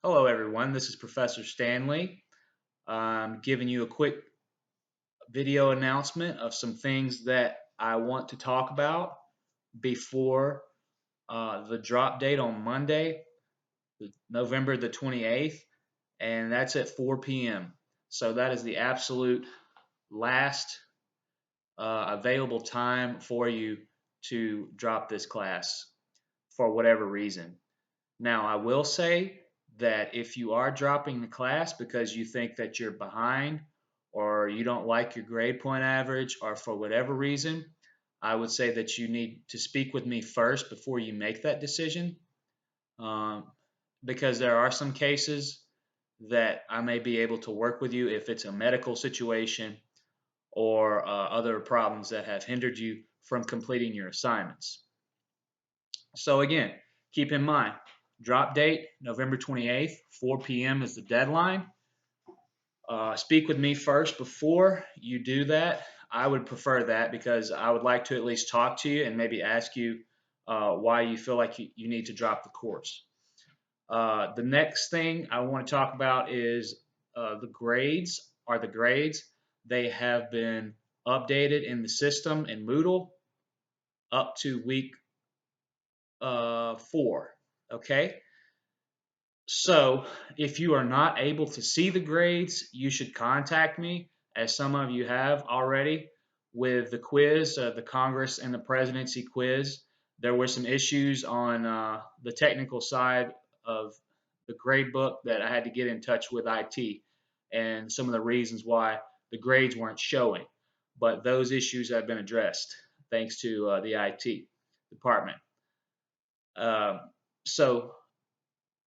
Hello, everyone. This is Professor Stanley. I'm giving you a quick video announcement of some things that I want to talk about before the drop date on Monday, November the 28th, and that's at 4 p.m. So that is the absolute last available time for you to drop this class for whatever reason. Now, I will say that if you are dropping the class because you think that you're behind or you don't like your grade point average or for whatever reason, I would say that you need to speak with me first before you make that decision, um, because there are some cases that I may be able to work with you if it's a medical situation or other problems that have hindered you from completing your assignments. So again, keep in mind, drop date, November 28th, 4 p.m. is the deadline. Speak with me first before you do that. I would prefer that because I would like to at least talk to you and maybe ask you why you feel like you need to drop the course. The next thing I want to talk about is the grades. Are the grades? They have been updated in the system in Moodle up to week 4. Okay. So if you are not able to see the grades, you should contact me, as some of you have already, with the quiz, the Congress and the presidency quiz. There were some issues on the technical side of the grade book that I had to get in touch with IT and some of the reasons why the grades weren't showing. But those issues have been addressed thanks to the IT department. Uh, so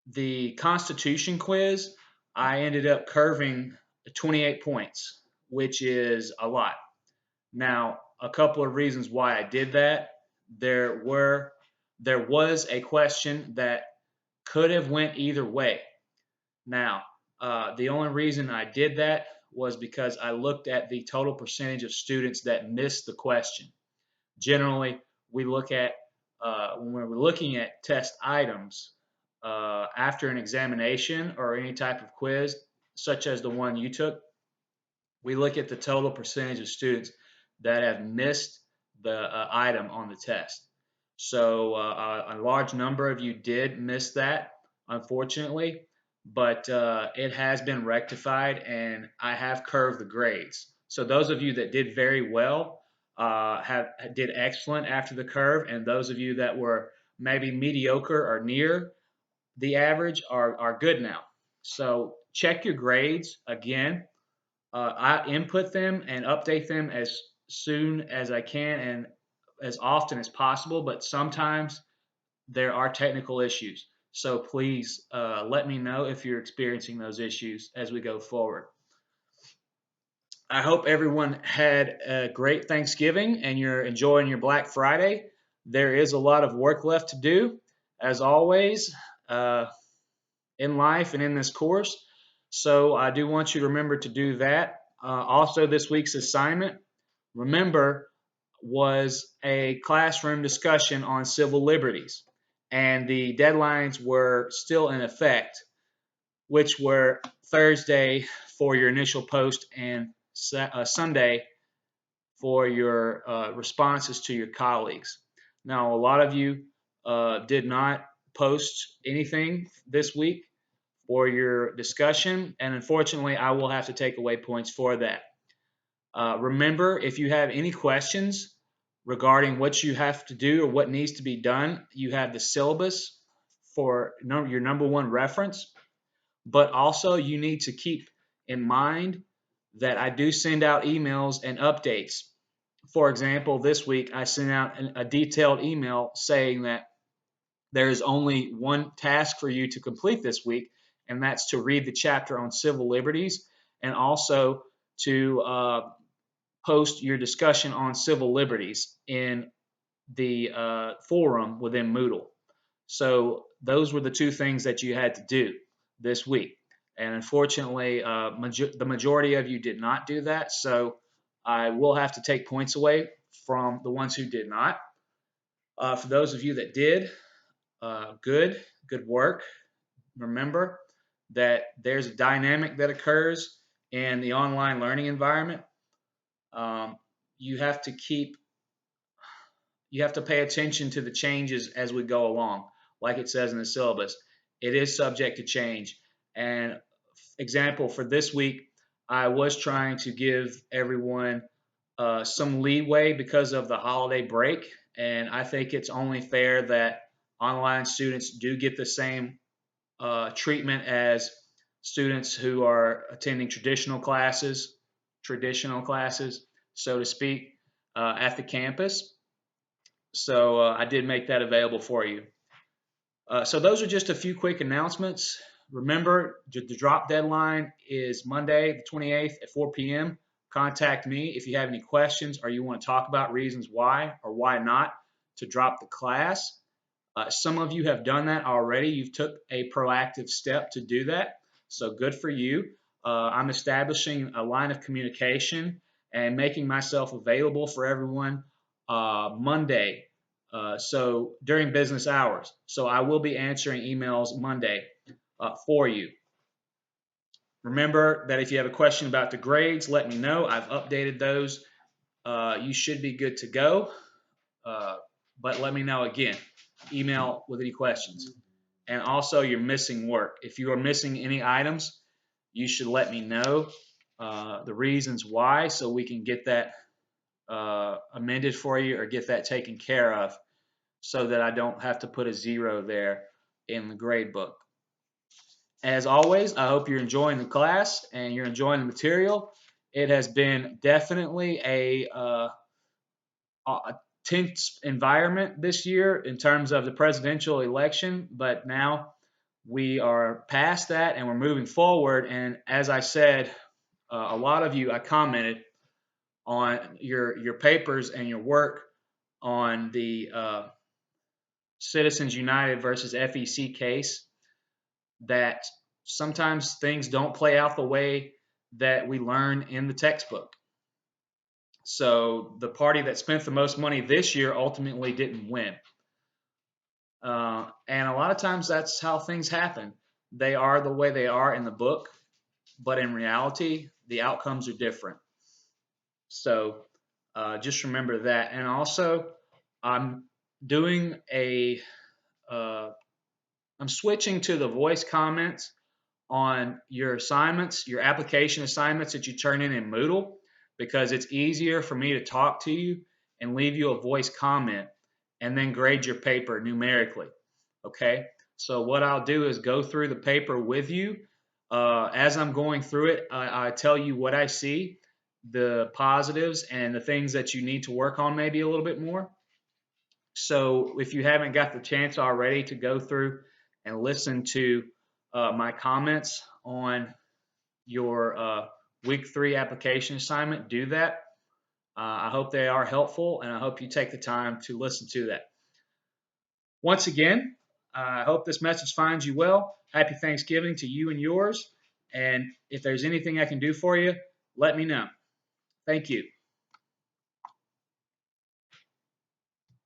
the Constitution quiz, I ended up curving 28 points, which is a lot. Now, a couple of reasons why I did that. There were there was a question that could have went either way. Now, the only reason I did that was because I looked at the total percentage of students that missed the question. Generally, we look at when we're looking at test items after an examination or any type of quiz, such as the one you took, we look at the total percentage of students that have missed the item on the test. So a large number of you did miss that, unfortunately, but it has been rectified and I have curved the grades. So those of you that did very well did excellent after the curve, and those of you that were maybe mediocre or near the average are good now. So check your grades again. I input them and update them as soon as I can and as often as possible, but sometimes there are technical issues. So please let me know if you're experiencing those issues as we go forward. I hope everyone had a great Thanksgiving and you're enjoying your Black Friday. There is a lot of work left to do, as always, in life and in this course. So I do want you to remember to do that. Also, this week's assignment, remember, was a classroom discussion on civil liberties, and the deadlines were still in effect, which were Thursday for your initial post and Sunday for your responses to your colleagues. Now, a lot of you did not post anything this week for your discussion, and unfortunately, I will have to take away points for that. Remember, if you have any questions regarding what you have to do or what needs to be done, you have the syllabus for your number one reference, but also you need to keep in mind that I do send out emails and updates. For example, this week I sent out a detailed email saying that there is only one task for you to complete this week, and that's to read the chapter on civil liberties and also to post your discussion on civil liberties in the forum within Moodle. So those were the two things that you had to do this week. And unfortunately, the majority of you did not do that. So I will have to take points away from the ones who did not. For those of you that did, good work. Remember, that there's a dynamic that occurs in the online learning environment. Um, you have to keep you have to pay attention to the changes as we go along, like it says in the syllabus. It is subject to change. And example for this week, I was trying to give everyone some leeway because of the holiday break, and I think it's only fair that online students do get the same treatment as students who are attending traditional classes, so to speak, at the campus. So I did make that available for you. So those are just a few quick announcements. Remember, the drop deadline is Monday, the 28th at 4 p.m. Contact me if you have any questions or you want to talk about reasons why or why not to drop the class. Some of you have done that already. You've took a proactive step to do that. So good for you. I'm establishing a line of communication and making myself available for everyone Monday. So during business hours. So I will be answering emails Monday for you. Remember that if you have a question about the grades, let me know. I've updated those. You should be good to go. Uh, but let me know again. Email with any questions. And also, you're missing work. If you are missing any items, you should let me know the reasons why so we can get that amended for you or get that taken care of so that I don't have to put a 0 there in the grade book. As always, I hope you're enjoying the class and you're enjoying the material. It has been definitely a tense environment this year in terms of the presidential election, but now we are past that and we're moving forward. And as I said, a lot of you, I commented on your papers and your work on the Citizens United versus FEC case, that sometimes things don't play out the way that we learn in the textbook. So the party that spent the most money this year ultimately didn't win. And a lot of times that's how things happen. They are the way they are in the book, but in reality, the outcomes are different. So just remember that. And also, I'm doing I'm switching to the voice comments on your assignments, your application assignments that you turn in Moodle, because it's easier for me to talk to you and leave you a voice comment and then grade your paper numerically. Okay, so what I'll do is go through the paper with you. As I'm going through it, I tell you what I see, the positives and the things that you need to work on maybe a little bit more. So if you haven't got the chance already to go through and listen to my comments on your week 3 application assignment, do that. I hope they are helpful, and I hope you take the time to listen to that. Once again, I hope this message finds you well. Happy Thanksgiving to you and yours. And if there's anything I can do for you, let me know. Thank you.